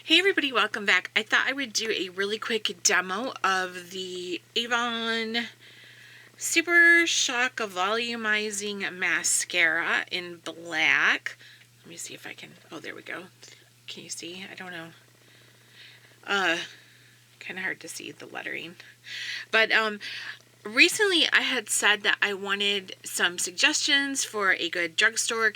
Hey everybody, welcome back. I thought I would do a really quick demo of the Avon SuperShock Volumizing Mascara in black. Let me see if I can, oh there we go. Can you see? I don't know. Kind of hard to see the lettering. But recently I had said that I wanted some suggestions for a good drugstore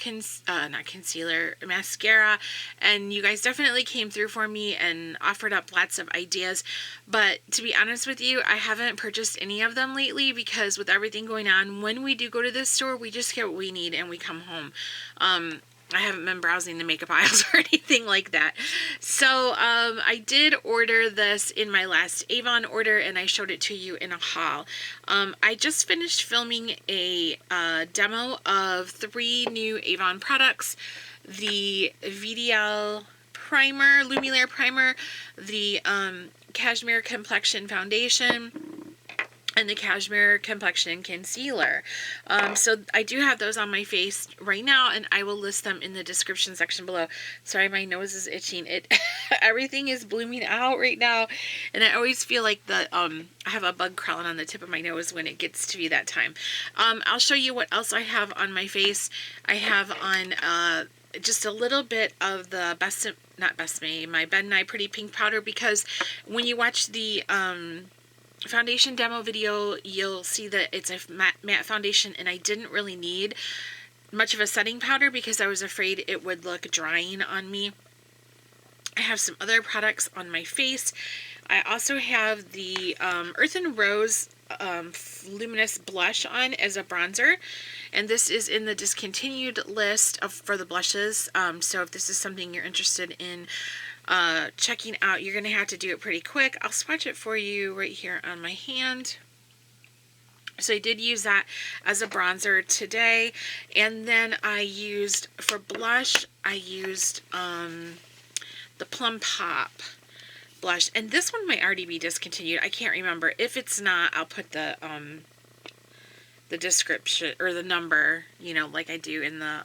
mascara, and you guys definitely came through for me and offered up lots of ideas. But to be honest with you, I haven't purchased any of them lately because with everything going on, when we do go to this store, we just get what we need and we come home. I haven't been browsing the makeup aisles or anything like that. So I did order this in my last Avon order and I showed it to you in a haul. I just finished filming a demo of 3 new Avon products. The VDL Primer, Lumilayer Primer, the Cashmere Complexion Foundation, and the Cashmere Complexion Concealer. So I do have those on my face right now, and I will list them in the description section below. Sorry, my nose is itching. Everything is blooming out right now, and I always feel like I have a bug crawling on the tip of my nose when it gets to be that time. I'll show you what else I have on my face. I have on just a little bit of the my Ben Nye Pretty Pink powder, because when you watch the foundation demo video, you'll see that it's a matte foundation, and I didn't really need much of a setting powder because I was afraid it would look drying on me. I have some other products on my face. I also have the Earthen Rose Luminous blush on as a bronzer, and this is in the discontinued list for the blushes. So if this is something you're interested in checking out, you're gonna have to do it pretty quick. I'll swatch it for you right here on my hand. So I did use that as a bronzer today, and then I used for blush, I used the Plum Pop blush, and this one might already be discontinued. I can't remember. If it's not, I'll put the description or the number, you know, like I do in the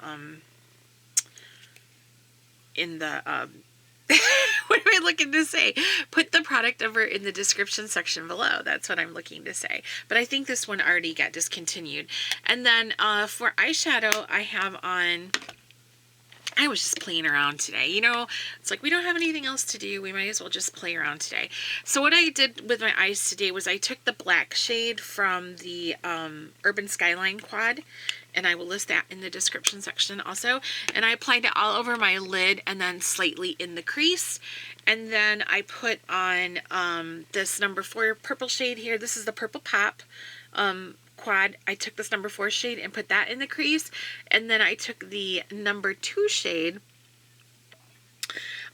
what am I looking to say? Put the product number in the description section below. That's what I'm looking to say. But I think this one already got discontinued. And then for eyeshadow, I have on, I was just playing around today. You know, it's like we don't have anything else to do. We might as well just play around today. So what I did with my eyes today was I took the black shade from the Urban Skyline quad, and I will list that in the description section also. And I applied it all over my lid and then slightly in the crease. And then I put on this number 4 purple shade here. This is the Purple Pop quad. I took this number 4 shade and put that in the crease. And then I took the number 2 shade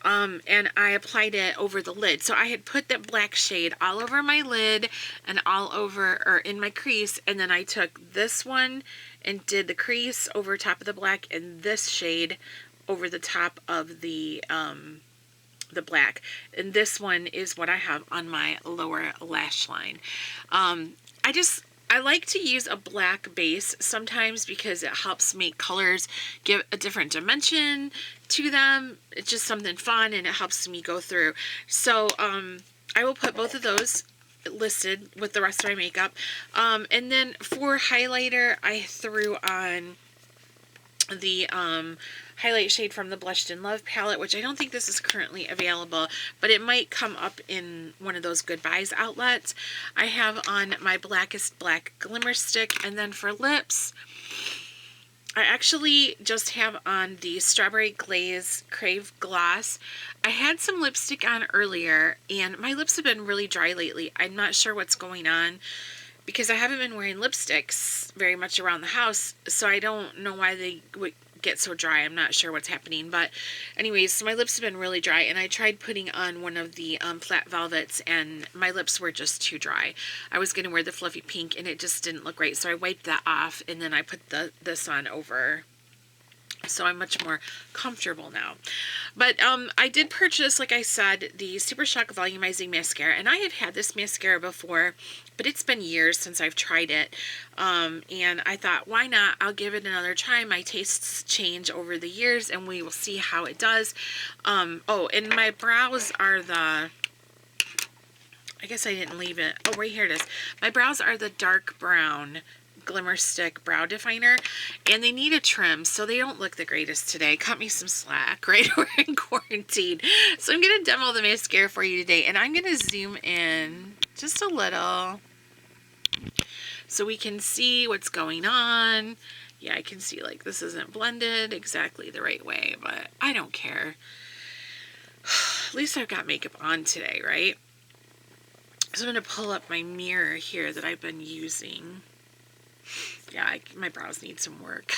and I applied it over the lid. So I had put that black shade all over my lid and all over, or in my crease, and then I took this one and did the crease over top of the black, and this shade over the top of the black. And this one is what I have on my lower lash line. I like to use a black base sometimes because it helps make colors give a different dimension to them. It's just something fun, and it helps me go through. So I will put both of those listed with the rest of my makeup. And then for highlighter, I threw on the highlight shade from the Blushed in Love palette, which I don't think this is currently available, but it might come up in one of those Good Buys outlets. I have on my Blackest black Glimmerstick, and then for lips, I actually just have on the Strawberry Glaze Crave gloss. I had some lipstick on earlier, and my lips have been really dry lately. I'm not sure what's going on, because I haven't been wearing lipsticks very much around the house, so I don't know why they would get so dry. I'm not sure what's happening, but anyways, so my lips have been really dry, and I tried putting on one of the flat velvets, and my lips were just too dry. I was going to wear the fluffy pink, and it just didn't look right, so I wiped that off, and then I put this on over So I'm much more comfortable now. But I did purchase, like I said, the SuperShock Volumizing Mascara. And I have had this mascara before, but it's been years since I've tried it. And I thought, why not? I'll give it another try. My tastes change over the years, and we will see how it does. Oh, and my brows are the... I guess I didn't leave it. Oh, right here it is. My brows are the dark brown Glimmerstick brow definer, and they need a trim, so they don't look the greatest today. Cut me some slack, right? We're in quarantine. So I'm going to demo the mascara for you today, and I'm going to zoom in just a little so we can see what's going on. Yeah, I can see like this isn't blended exactly the right way, but I don't care. At least I've got makeup on today, right? So I'm going to pull up my mirror here that I've been using. Yeah, my brows need some work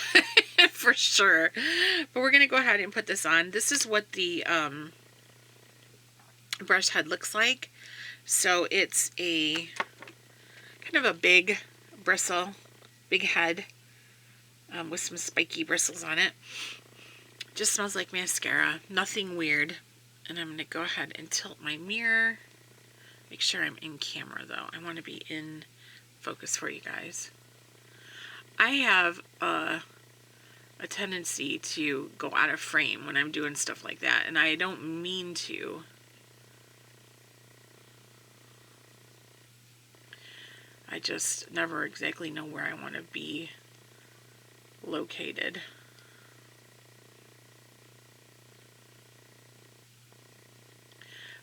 for sure. But we're going to go ahead and put this on. This is what the brush head looks like. So it's a kind of a big bristle, big head with some spiky bristles on it. Just smells like mascara. Nothing weird. And I'm going to go ahead and tilt my mirror. Make sure I'm in camera though. I want to be in focus for you guys. I have a tendency to go out of frame when I'm doing stuff like that, and I don't mean to. I just never exactly know where I want to be located.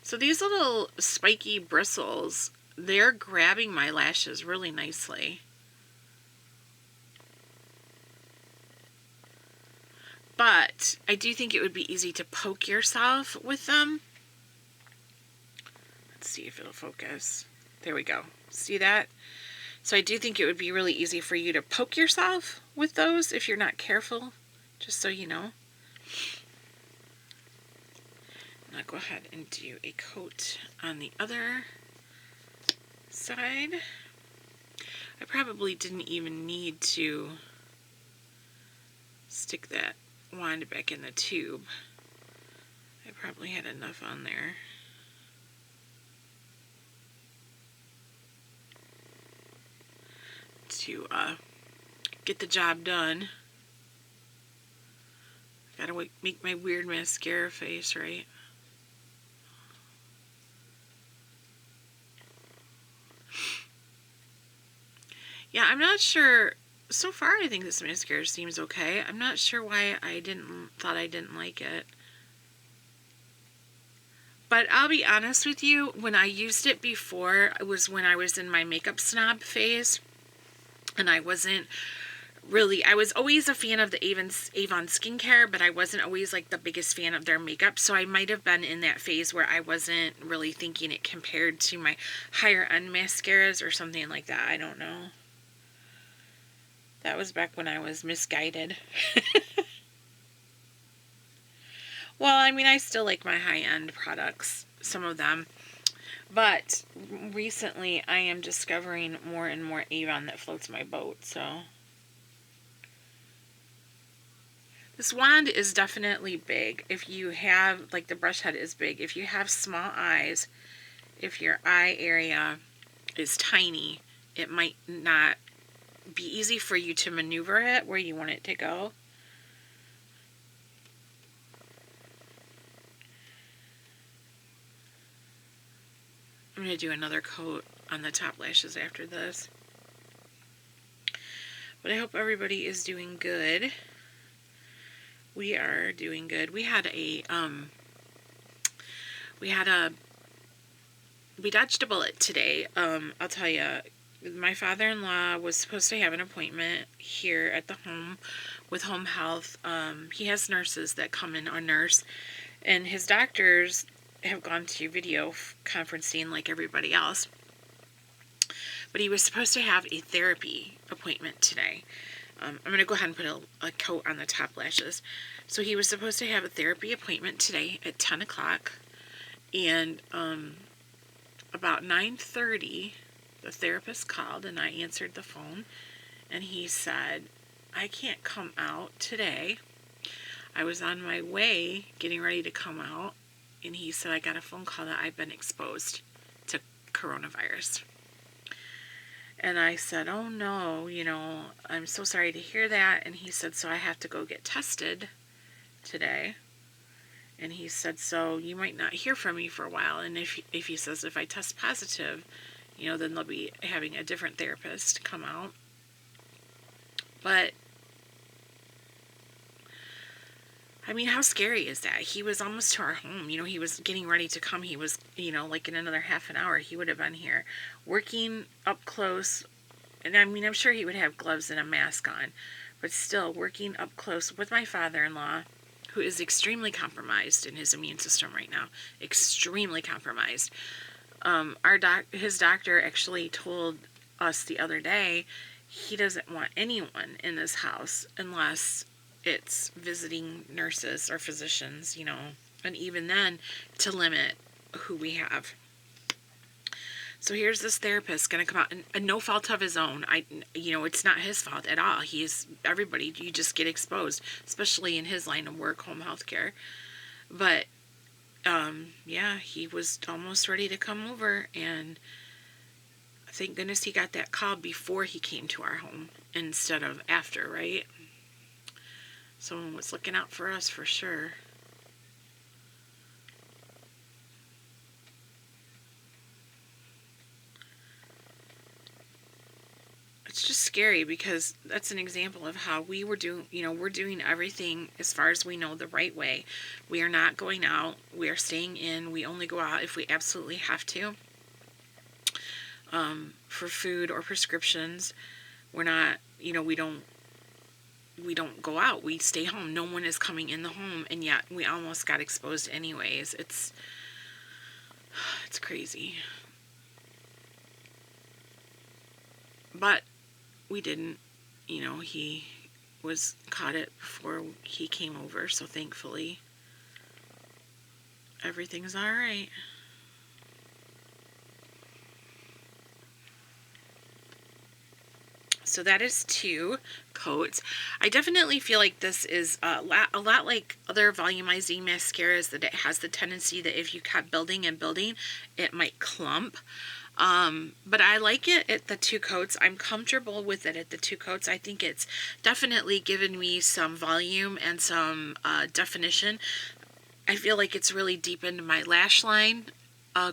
So these little spiky bristles, they're grabbing my lashes really nicely. But I do think it would be easy to poke yourself with them. Let's see if it'll focus. There we go. See that? So I do think it would be really easy for you to poke yourself with those if you're not careful, just so you know. Now go ahead and do a coat on the other side. I probably didn't even need to stick that wand back in the tube. I probably had enough on there. To get the job done. Gotta make my weird mascara face, right? Yeah, I'm not sure. So far, I think this mascara seems okay. I'm not sure why I thought I didn't like it. But I'll be honest with you, when I used it before, it was when I was in my makeup snob phase. And I wasn't really, I was always a fan of the Avon skincare, but I wasn't always like the biggest fan of their makeup. So I might have been in that phase where I wasn't really thinking it compared to my higher end mascaras or something like that. I don't know. That was back when I was misguided. Well, I mean, I still like my high-end products, some of them. But recently, I am discovering more and more Avon that floats my boat, so. This wand is definitely big. If you have, like the brush head is big. If you have small eyes, if your eye area is tiny, it might not be easy for you to maneuver it where you want it to go. I'm going to do another coat on the top lashes after this. But I hope everybody is doing good. We are doing good. We dodged a bullet today. I'll tell you. My father-in-law was supposed to have an appointment here at the home with home health. He has nurses that come in on nurse, and his doctors have gone to video conferencing like everybody else. But he was supposed to have a therapy appointment today. I'm going to go ahead and put a coat on the top lashes. So he was supposed to have a therapy appointment today at 10 o'clock. And about 9:30, the therapist called and I answered the phone. And he said, I can't come out today I was on my way getting ready to come out, and he said, I got a phone call that I've been exposed to coronavirus. And I said, oh no, you know, I'm so sorry to hear that. And he said, so I have to go get tested today. And he said, so you might not hear from me for a while. And if he says, if I test positive, you know, then they'll be having a different therapist come out. But I mean, how scary is that? He was almost to our home. You know, he was getting ready to come. He was, you know, like in another half an hour, he would have been here working up close. And I mean, I'm sure he would have gloves and a mask on, but still working up close with my father-in-law, who is extremely compromised in his immune system right now. Extremely compromised. His doctor actually told us the other day he doesn't want anyone in this house unless it's visiting nurses or physicians, you know, and even then to limit who we have. So here's this therapist going to come out, and no fault of his own. You know, it's not his fault at all. Everybody, you just get exposed, especially in his line of work, home health care. But, yeah, he was almost ready to come over, and thank goodness he got that call before he came to our home instead of after, right? Someone was looking out for us for sure. It's just scary because that's an example of how we were doing, you know, we're doing everything as far as we know the right way. We are not going out. We are staying in. We only go out if we absolutely have to. For food or prescriptions, we're not, you know, we don't go out. We stay home. No one is coming in the home, and yet we almost got exposed anyways. It's crazy. But we didn't, you know, he caught it before he came over, so thankfully everything's all right. So that is 2 coats. I definitely feel like this is a lot like other volumizing mascaras, that it has the tendency that if you kept building and building, it might clump. But I like it at the 2 coats. I'm comfortable with it at the 2 coats. I think it's definitely given me some volume and some definition. I feel like it's really deepened my lash line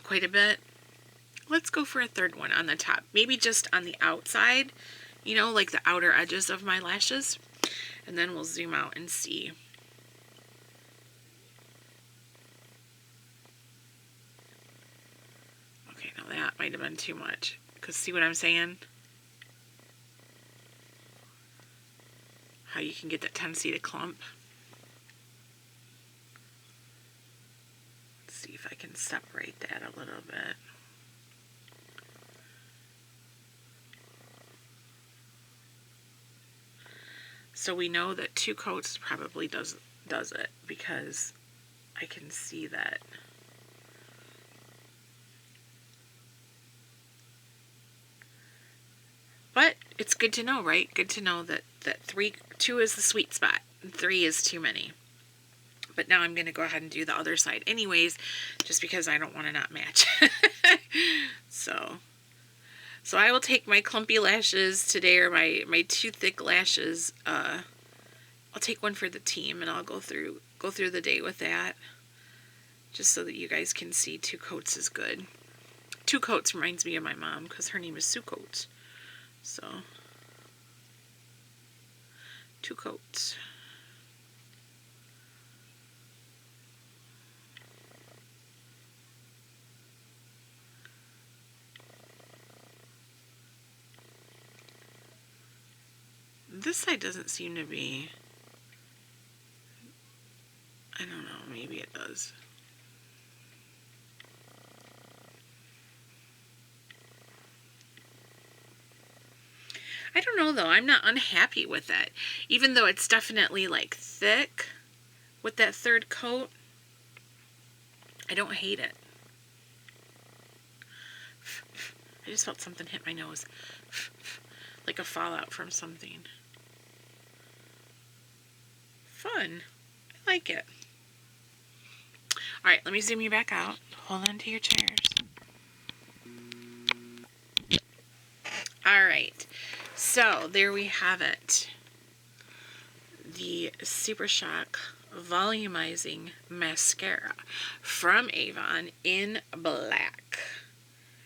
quite a bit. Let's go for a third one on the top. Maybe just on the outside, you know, like the outer edges of my lashes. And then we'll zoom out and see. Okay, now that might have been too much. Because see what I'm saying? How you can get that tendency to clump. Let's see if I can separate that a little bit. So we know that 2 coats probably does it, because I can see that. But it's good to know, right? Good to know that 2 is the sweet spot, and 3 is too many. But now I'm going to go ahead and do the other side anyways, just because I don't want to not match. So I will take my clumpy lashes today, or my too thick lashes. I'll take one for the team, and I'll go through the day with that, just so that you guys can see 2 coats is good. 2 coats reminds me of my mom, because her name is Sue Coates. So 2 coats. This side doesn't seem to be, I don't know, maybe it does. I don't know though, I'm not unhappy with it. Even though it's definitely like thick with that 3rd coat, I don't hate it. I just felt something hit my nose. Like a fallout from something. Fun. like it. All right, let me zoom you back out. Hold on to your chairs. All right, so there we have it. The SuperShock Volumizing Mascara from Avon in black.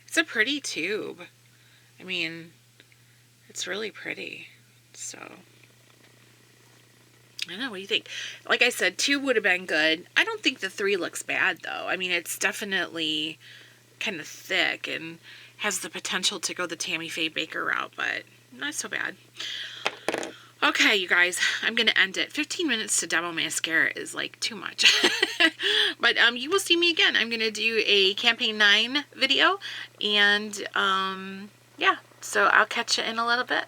It's a pretty tube. I mean, it's really pretty. So, I don't know, what do you think? Like I said, 2 would have been good. I don't think the 3 looks bad, though. I mean, it's definitely kind of thick and has the potential to go the Tammy Faye Baker route, but not so bad. Okay, you guys, I'm going to end it. 15 minutes to demo mascara is like too much. But you will see me again. I'm going to do a Campaign 9 video. And yeah, so I'll catch you in a little bit.